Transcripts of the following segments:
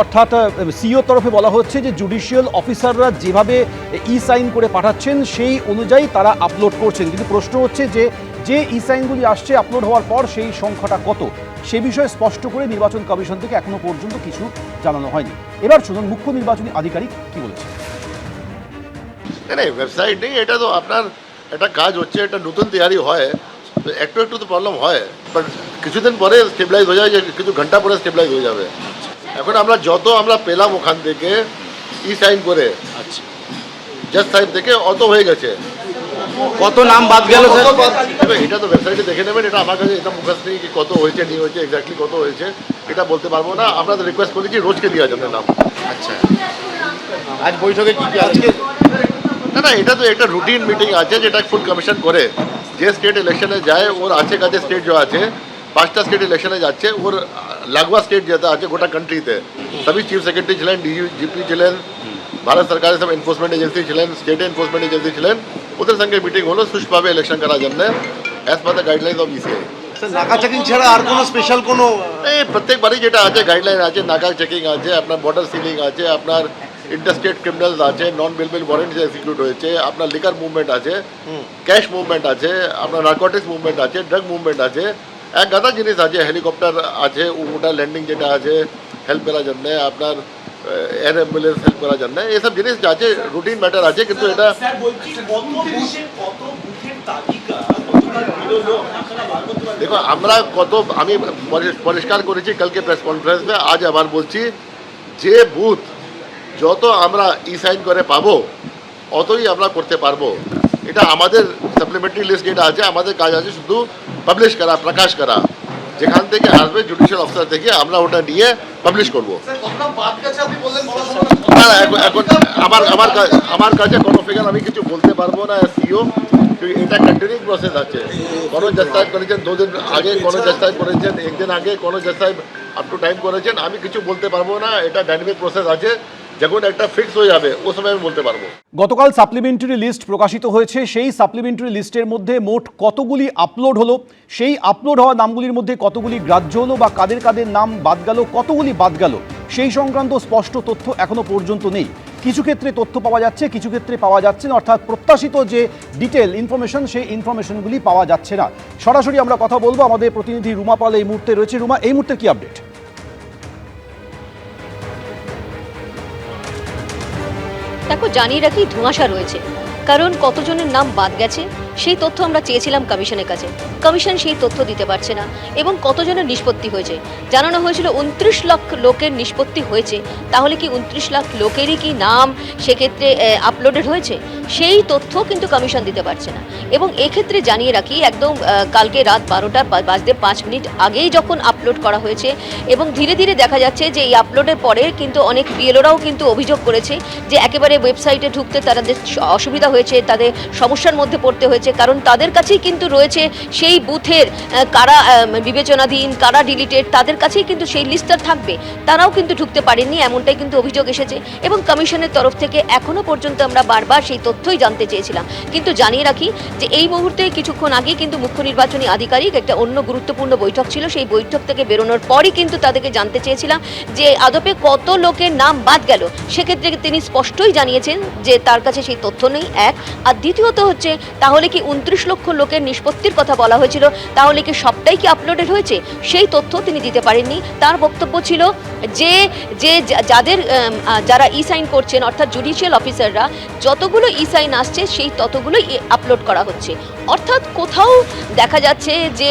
অর্থাৎ সিইও তরফে বলা হচ্ছে যে জুডিশিয়াল অফিসাররা যেভাবে ই সাইন করে পাঠাচ্ছেন সেই অনুযায়ী তারা আপলোড করছেন, কিন্তু প্রশ্ন হচ্ছে যে ই সাইনগুলি আসছে আপলোড হওয়ার পর সেই সংখ্যাটা কত সে বিষয়ে স্পষ্ট করে নির্বাচন কমিশন থেকে এখনো পর্যন্ত কিছু জানানো হয়নি। এবার শুনুন মুখ্য নির্বাচনী আধিকারিক কি বলেছেন। ওয়েবসাইট নেই, এটা তো আপনার একটা কাজ হচ্ছে, একটা নতুন তৈরি হয়, তো একটু একটু তো প্রবলেম হয়, বাট কিছুদিন পরে স্টেবিলাইজ হয়ে যায়, যে কিছু ঘন্টা পরে স্টেবিলাইজ হয়ে যাবে। এখন আমরা যত আমরা পেলাম ওখান থেকে ই সাইন করে, আচ্ছা জাস্ট সাইন থেকে অত হয়ে গেছে। কত নাম বাদ গেল এটা তো ওয়েবসাইটে দেখে নেবেন, এটা আমার কাছে এটা মুখস্থ নেই কি কত হয়েছে নিয়ে হয়েছে এক্স্যাক্টলি কত হয়েছে এটা বলতে পারবো না। আমরা তো রিকোয়েস্ট করেছি রোজকে দেওয়া যাবে নাম। আচ্ছা, আজ বৈঠকে কি কি আজকে? না, এটা তো একটা রুটিন মিটিং আছে যেটা ফুল কমিশন করে, যে স্টেট ইলেকশনে যায় ওর আছে কাছে স্টেট যে আছে 5টা স্টেট ইলেকশনে যাচ্ছে, ওর লাগোয়া স্টেট যেটা আছে গোটা কান্ট্রিতে সবই চিফ সেক্রেটারি ছিলেন, ডিজিপি ছিলেন, ভারত সরকারের সব এনফোর্সমেন্ট এজেন্সি ছিলেন, স্টেট এনফোর্সমেন্ট এজেন্সি ছিলেন, ওদের সঙ্গে মিটিং হলো সুষ্ঠুভাবে ইলেকশন করার জন্য as per the guidelines of ECI. নাকা চেকিং ছাড়া আর কোনো স্পেশাল কোনো এই প্রত্যেকবারই যেটা আছে গাইডলাইন আছে, নাকা চেকিং আছে, আপনার বর্ডার সিলিং আছে, আপনার ইন্টারস্টেট ক্রিমিনালস আছে, নন বেলেবল ওয়ারেন্ট এক্সিকিউট হয়েছে, আপনার লিকার মুভমেন্ট আছে, ক্যাশ মুভমেন্ট আছে, আপনার নার্কোটিক্স মুভমেন্ট আছে, ড্রাগ মুভমেন্ট আছে, এক গাদা জিনিস আছে, হেলিকপ্টার আছে, ওটা ল্যান্ডিং যেটা আছে হেল্প করার জন্য, আপনার এয়ার অ্যাম্বুলেন্স হেল্প করার জন্য, এসব জিনিস আছে, রুটিন ম্যাটার আছে। কিন্তু এটা দেখো আমরা আমি পরিষ্কার করেছি কালকে প্রেস কনফারেন্সে, আজ আবার বলছি, যে বুথ যত আমরা ই সাইন করে পাবো অতই আমরা করতে পারবো। এটা আমাদের সাপ্লিমেন্টারি লিস্ট যেটা আছে, আমাদের কাজ আছে শুধু পাবলিশ করা, প্রকাশ করা, যেখান থেকে আসবে জুডিশিয়াল অফিসার থেকে আমরা ওটা নিয়ে পাবলিশ করবো। এখন আমার কাছে কোনো ফিগার আমি কিছু বলতে পারবো না সিইও, এটা কন্টিনিউইং প্রসেস আছে। কোনো জাজ সাহেব করেছেন 2 দিন আগে, কোনো জাজ সাহেব করেছেন 1 দিন আগে, কোনো জাজ সাহেব আপ টু টাইম করেছেন, আমি কিছু বলতে পারবো না। এটা ডাইনামিক প্রসেস আছে, যখন একটা ফিক্স হয়ে যাবে ও সময় আমি বলতে পারবো। গতকাল সাপ্লিমেন্টারি লিস্ট প্রকাশিত হয়েছে, সেই সাপ্লিমেন্টারি লিস্টের মধ্যে মোট কতগুলি আপলোড হলো, সেই আপলোড হওয়া নামগুলির মধ্যে কতগুলি গ্রাহ্য হলো বা কাদের কাদের নাম বাদ গেল, কতগুলি বাদ গেল সেই সংক্রান্ত স্পষ্ট তথ্য এখনো পর্যন্ত নেই। কিছু ক্ষেত্রে তথ্য পাওয়া যাচ্ছে, কিছু ক্ষেত্রে পাওয়া যাচ্ছে না, অর্থাৎ প্রত্যাশিত যে ডিটেল ইনফরমেশন সেই ইনফরমেশনগুলি পাওয়া যাচ্ছে না। সরাসরি আমরা কথা বলবো, আমাদের প্রতিনিধি রুমা পাল এই মুহূর্তে রয়েছে। রুমা, এই মুহূর্তে কি আপডেট? দেখো, জানিয়ে রাখি ধোঁয়াশা রয়েছে, কারণ কতজনের নাম বাদ গেছে সেই তথ্য আমরা চেয়েছিলাম কমিশনের কাছে। কমিশন সেই তথ্য দিতে পারছে না। এবং কতজনের নিষ্পত্তি হয়েছে জানানো হয়েছিল 29 লাখ লোকের নিষ্পত্তি হয়েছে, তাহলে কি 29 লাখ লোকেরই কি নাম সেক্ষেত্রে আপলোডেড হয়েছে সেই তথ্য কিন্তু কমিশন দিতে পারছে না। এবং এক্ষেত্রে জানিয়ে রাখি, একদম কালকে রাত 12:05 আগেই যখন আপলোড করা হয়েছে, এবং ধীরে ধীরে দেখা যাচ্ছে যে এই আপলোডের পরে কিন্তু অনেক বিএলওরাও কিন্তু অভিযোগ করেছে যে একেবারে ওয়েবসাইটে ঢুকতে তাদের অসুবিধা হয়েছে, তাদের সমস্যার মধ্যে পড়তে হয়েছে, কারণ তাদের কাছেই কিন্তু রয়েছে সেই বুথের কারা বিবেচনাধীন, কারা ডিলিটেড, তাদের কাছেই কিন্তু সেই লিস্টটা থাকবে, তারাও কিন্তু ঢুকতে পারেননি, এমনটাই কিন্তু অভিযোগ এসেছে। এবং কমিশনের তরফ থেকে এখনো পর্যন্ত আমরা বারবার সেই তথ্যই জানতে চেয়েছিলাম। কিন্তু জানিয়ে রাখি যে এই মুহূর্তে কিছুক্ষণ আগেই কিন্তু মুখ্য নির্বাচনী আধিকারিক একটা অন্য গুরুত্বপূর্ণ বৈঠক ছিল, সেই বৈঠক থেকে বেরোনোর পরই কিন্তু তাদেরকে জানতে চেয়েছিলাম যে আদপে কত লোকের নাম বাদ গেল। সেক্ষেত্রে তিনি স্পষ্টই জানিয়েছেন যে তার কাছে সেই তথ্য নেই, এক। আর দ্বিতীয়ত হচ্ছে, তাহলে কি 29 লক্ষ লোকের নিষ্পত্তির কথা বলা হয়েছিল, তাহলে কি সবটাই কি আপলোডেড হয়েছে সেই তথ্য তিনি দিতে পারেননি। তার বক্তব্য ছিল যে যারা ই সাইন করছেন, অর্থাৎ জুডিশিয়াল অফিসাররা, যতগুলো ই সাইন আসছে সেই ততগুলোই আপলোড করা হচ্ছে। অর্থাৎ কোথাও দেখা যাচ্ছে যে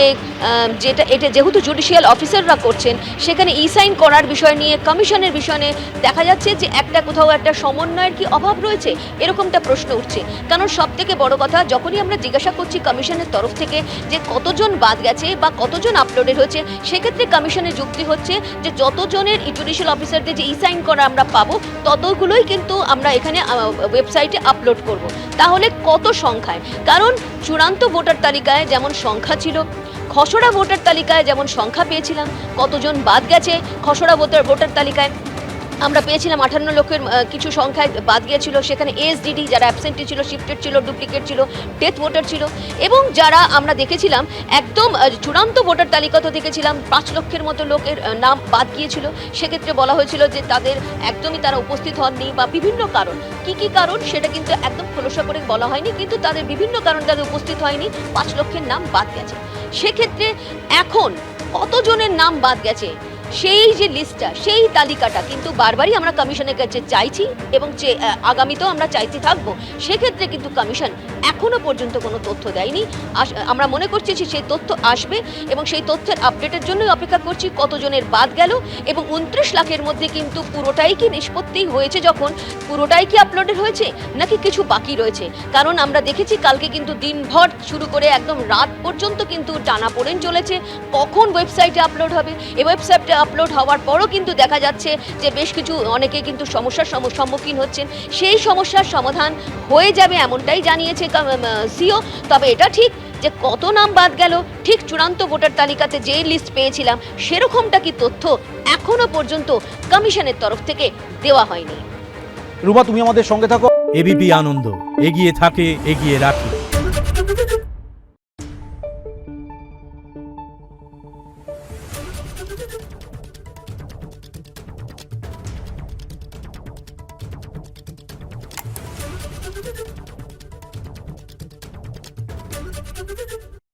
এটা যেহেতু জুডিশিয়াল অফিসাররা করছেন, সেখানে ই সাইন করার বিষয় নিয়ে কমিশনের বিষয় নিয়ে দেখা যাচ্ছে যে কোথাও একটা সমন্বয়ের কি অভাব রয়েছে, এরকমটা প্রশ্ন উঠছে। কারণ সব থেকে বড় কথা, যখনই আমরা জিজ্ঞাসা করছি কমিশনের তরফ থেকে যে কতজন বাদ গেছে বা কতজন আপলোডেড হয়েছে, সেক্ষেত্রে কমিশনের যুক্তি হচ্ছে যে যতজনের জুডিশিয়াল অফিসারদের যে ই সাইন করা আমরা পাবো ততগুলোই কিন্তু আমরা এখানে ওয়েবসাইটে আপলোড করব। তাহলে কত সংখ্যায়? কারণ চূড়ান্ত ভোটার তালিকায় যেমন সংখ্যা ছিল, খসড়া ভোটার তালিকায় যেমন সংখ্যা পেয়েছিলাম, কতজন বাদ গেছে খসড়া ভোটার তালিকায় আমরা পেয়েছিলাম 58 লক্ষের কিছু সংখ্যায় বাদ গিয়েছিল, সেখানে এসডিডি যারা অ্যাবসেন্টি ছিল, শিফটেড ছিল, ডুপ্লিকেট ছিল, ডেথ ভোটার ছিল, এবং যারা আমরা দেখেছিলাম একদম চূড়ান্ত ভোটার তালিকাতে দেখেছিলাম 5 লক্ষের মতো লোকের নাম বাদ গিয়েছিল। সেক্ষেত্রে বলা হয়েছিল যে তাদের একদমই তারা উপস্থিত হননি বা বিভিন্ন কারণ, কি কারণ সেটা কিন্তু একদম খোলসা করে বলা হয়নি, কিন্তু তাদের বিভিন্ন কারণ তাদের উপস্থিত হয়নি, 5 লক্ষের নাম বাদ গেছে। সেক্ষেত্রে এখন কতজনের নাম বাদ গেছে সেই যে লিস্টটা, সেই তালিকাটা কিন্তু বারবারই আমরা কমিশনের কাছে চাইছি এবং আগামীতেও আমরা চাইতে থাকবো। সেক্ষেত্রে কিন্তু কমিশন এখনো পর্যন্ত কোনো তথ্য দেয়নি। আমরা মনে করছি যে সেই তথ্য আসবে এবং সেই তথ্যের আপডেটের জন্যই অপেক্ষা করছি কতজনের বাদ গেল এবং 29 লাখের মধ্যে কিন্তু পুরোটাই কি নিষ্পত্তি হয়েছে, যখন পুরোটাই কি আপলোডেড হয়েছে নাকি কিছু বাকি রয়েছে। কারণ আমরা দেখেছি কালকে কিন্তু দিনভর শুরু করে একদম রাত পর্যন্ত কিন্তু টানাপোড়েন চলেছে কখন ওয়েবসাইটে আপলোড হবে। এই ওয়েবসাইটে আপলোড হওয়ার পরও কিন্তু দেখা যাচ্ছে যে বেশ কিছু অনেকে কিন্তু সমস্যার সম্মুখীন হচ্ছেন। সেই সমস্যার সমাধান হয়ে যাবে এমনটাই জানিয়েছে সিও। তবে এটা ঠিক যে কত নাম বাদ গেল, ঠিক চূড়ান্ত ভোটার তালিকাতে যে লিস্ট পেয়েছিলাম সেরকমটা কি তথ্য এখনো পর্যন্ত কমিশনের তরফ থেকে দেওয়া হয়নি। রুমা, তুমি আমাদের সঙ্গে থাকো। এবিপি আনন্দ, এগিয়ে থাকে, এগিয়ে রাখে।